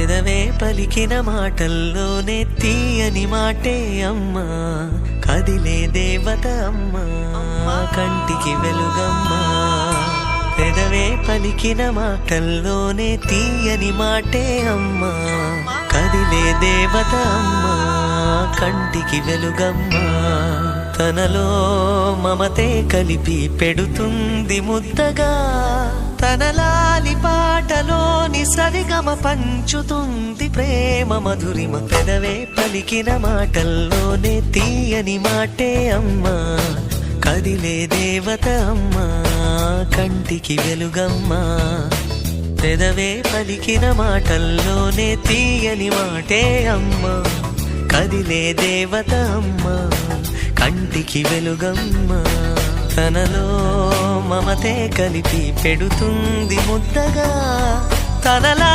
పెదవే పలికిన మాటల్లోనే తీయని మాటే అమ్మా, కదిలే దేవత అమ్మా, కంటికి వెలుగమ్మా. పెదవే పలికిన మాటల్లోనే తీయని మాటే అమ్మా, కదిలే దేవత అమ్మా, కంటికి వెలుగమ్మా. తనలో మమతే కలిపి పెడుతుంది ముద్దగా, తన లాలి పాటలోని సరిగమ పంచుతుంది ప్రేమ మధురిమ. పెదవే పలికిన మాటల్లోనే తీయని మాటే అమ్మా, కదిలే దేవత అమ్మా, కంటికి వెలుగమ్మా. పెదవే పలికిన మాటల్లోనే తీయని మాటే అమ్మా, కదిలే దేవత అమ్మా, కంటికి వెలుగమ్మా. తనలో మమతే కలిపి పెడుతుంది ముద్దగా, తనలా